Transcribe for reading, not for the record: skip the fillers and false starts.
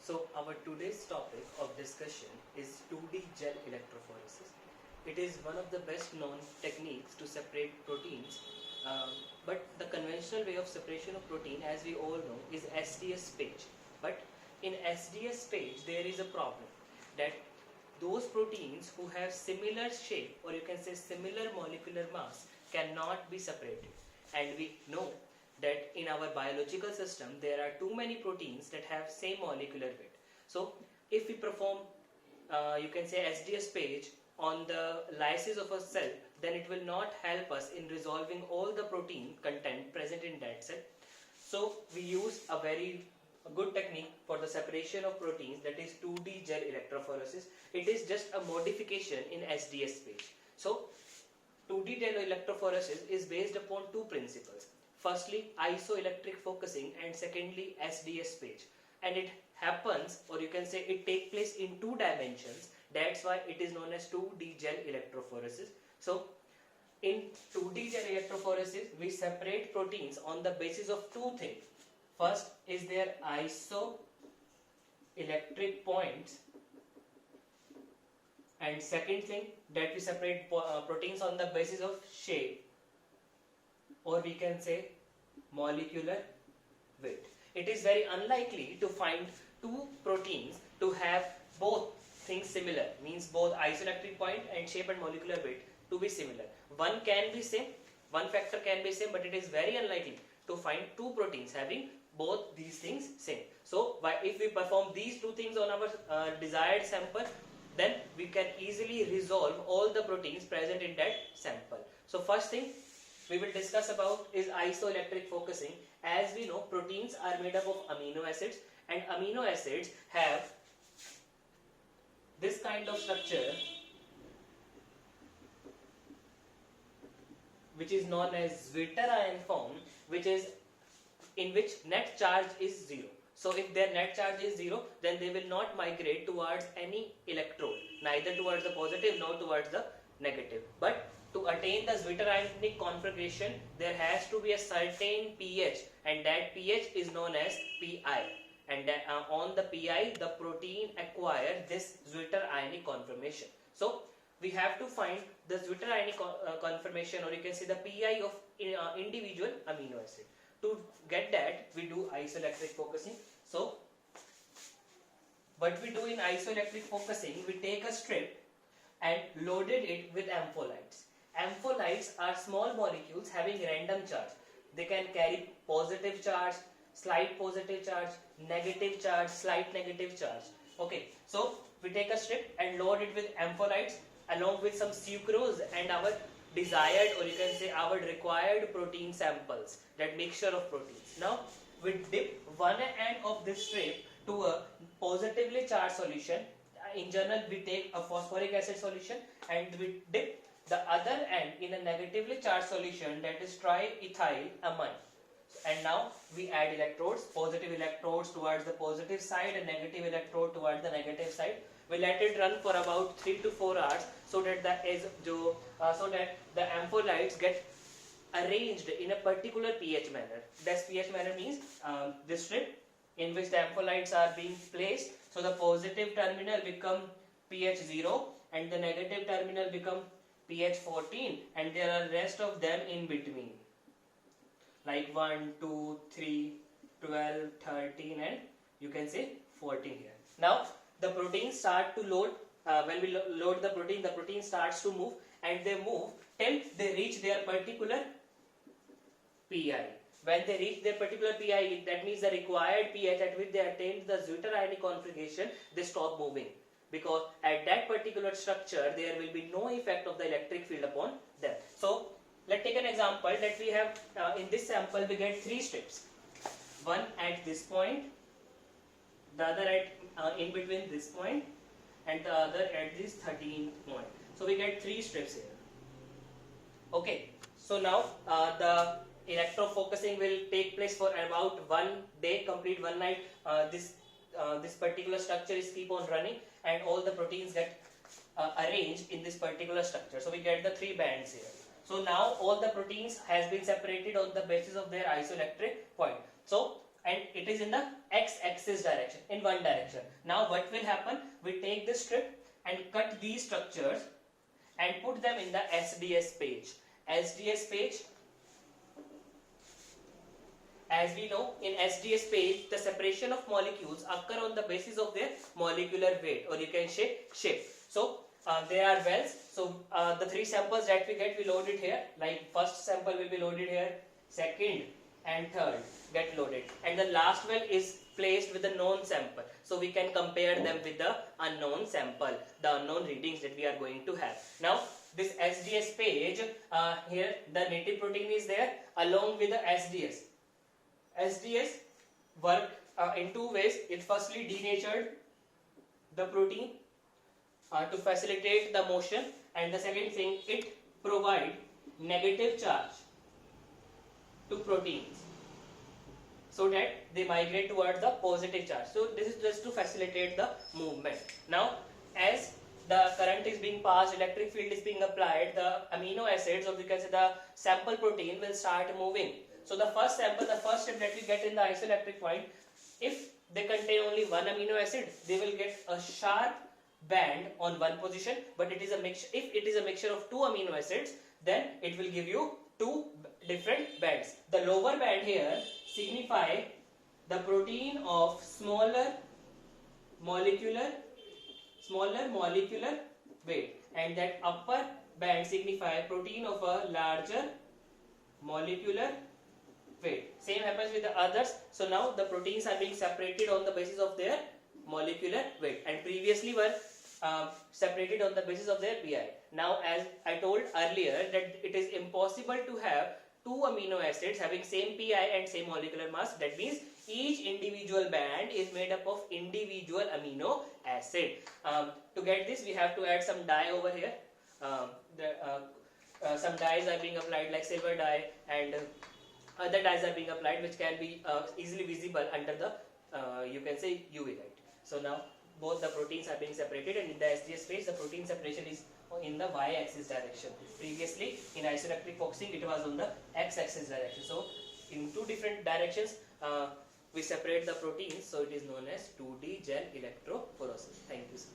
So our today's topic of discussion is 2D gel electrophoresis. It is one of the best known techniques to separate proteins, but the conventional way of separation of protein, as we all know, is SDS page. But in SDS page there is a problem that those proteins who have similar shape, or you can say similar molecular mass, cannot be separated. And we know that in our biological system there are too many proteins that have same molecular weight. So if we perform you can say SDS page on the lysis of a cell, then it will not help us in resolving all the protein content present in that cell. So we use a very good technique for the separation of proteins, that is 2D gel electrophoresis. It is just a modification in SDS page. So 2D gel electrophoresis is based upon two principles. Firstly, isoelectric focusing, and secondly, SDS page. And it happens, or you can say it takes place in two dimensions. That's why it is known as 2D gel electrophoresis. So in 2D gel electrophoresis, we separate proteins on the basis of two things. First is their isoelectric points, and second thing that we separate proteins on the basis of shape, or we can say molecular weight. It is very unlikely to find two proteins to have both things similar, means both isoelectric point and shape and molecular weight to be similar. One can be same, one factor can be same, but it is very unlikely to find two proteins having both these things same. So if we perform these two things on our desired sample, then we can easily resolve all the proteins present in that sample. So first thing we will discuss about is isoelectric focusing. As we know, proteins are made up of amino acids, and amino acids have this kind of structure which is known as Zwitterion form, which is in which net charge is 0. So if their net charge is 0, then they will not migrate towards any electrode, neither towards the positive nor towards the negative. But to attain the Zwitterionic configuration, there has to be a certain pH, and that pH is known as Pi. And on the Pi, the protein acquires this Zwitterionic conformation. So we have to find the Zwitterionic conformation, or you can say the Pi of individual amino acid. To get that, we do isoelectric focusing. So what we do in isoelectric focusing, we take a strip and loaded it with ampholites. Ampholites are small molecules having random charge. They can carry positive charge, slight positive charge, negative charge, slight negative charge. Okay, so we take a strip and load it with ampholites along with some sucrose and our desired, or you can say our required protein samples, that mixture of proteins. Now we dip one end of this strip to a positively charged solution. In general, we take a phosphoric acid solution, and we dip the other end in a negatively charged solution, that is triethylamine. And now we add electrodes, positive electrodes towards the positive side and negative electrode towards the negative side. We let it run for about 3 to 4 hours so that the ampholites get arranged in a particular pH manner. This pH manner means this strip in which the ampholites are being placed. So the positive terminal become pH 0 and the negative terminal become pH 14, and there are rest of them in between, like 1, 2, 3, 12, 13, and you can say 14 here. Now the proteins start to load. When we load the protein starts to move, and they move till they reach their particular Pi. When they reach their particular Pi, that means the required pH at which they attained the Zwitterionic configuration, they stop moving, because at that particular structure there will be no effect of the electric field upon them. So let's take an example that we have in this sample we get 3 strips, one at this point, the other at in between this point, and the other at this 13th point. So we get 3 strips here. Okay, so now the electrofocusing will take place for about 1 day, complete 1 night. This particular structure is keep on running, and all the proteins get arranged in this particular structure. So we get the 3 bands here. So now all the proteins has been separated on the basis of their isoelectric point. So and it is in the x-axis direction, in one direction. Now what will happen? We take this strip and cut these structures and put them in the SDS page. SDS page, as we know, in SDS page, the separation of molecules occur on the basis of their molecular weight, or you can say shape. So there are wells. So the three samples that we get, we load it here. Like first sample will be loaded here, second and third get loaded, and the last well is placed with the known sample. So we can compare them with the unknown sample, the unknown readings that we are going to have. Now this SDS page, here the native protein is there along with the SDS. SDS work in two ways. It firstly denatured the protein to facilitate the motion, and the second thing, it provide negative charge to proteins so that they migrate towards the positive charge. So this is just to facilitate the movement. Now as the current is being passed, electric field is being applied, the amino acids, or we can say the sample protein, will start moving. So the first sample, the first step that we get in the isoelectric point, if they contain only one amino acid, they will get a sharp band on one position, but it is a mixture. If it is a mixture of two amino acids, then it will give you two different bands. The lower band here signify the protein of smaller molecular weight, and that upper band signify protein of a larger molecular weight. Same happens with the others. So now the proteins are being separated on the basis of their molecular weight, and previously were separated on the basis of their pi. Now as I told earlier that it is impossible to have two amino acids having same pi and same molecular mass. That means each individual band is made up of individual amino acid. To get this, we have to add some dye over here. Some dyes are being applied, like silver dye, and other dyes are being applied which can be easily visible under the you can say UV light. So now both the proteins are being separated, and in the SDS phase the protein separation is in the y-axis direction. Previously in isoelectric focusing it was on the x-axis direction. So in two different directions we separate the proteins, so it is known as 2D gel electrophoresis. Thank you, sir.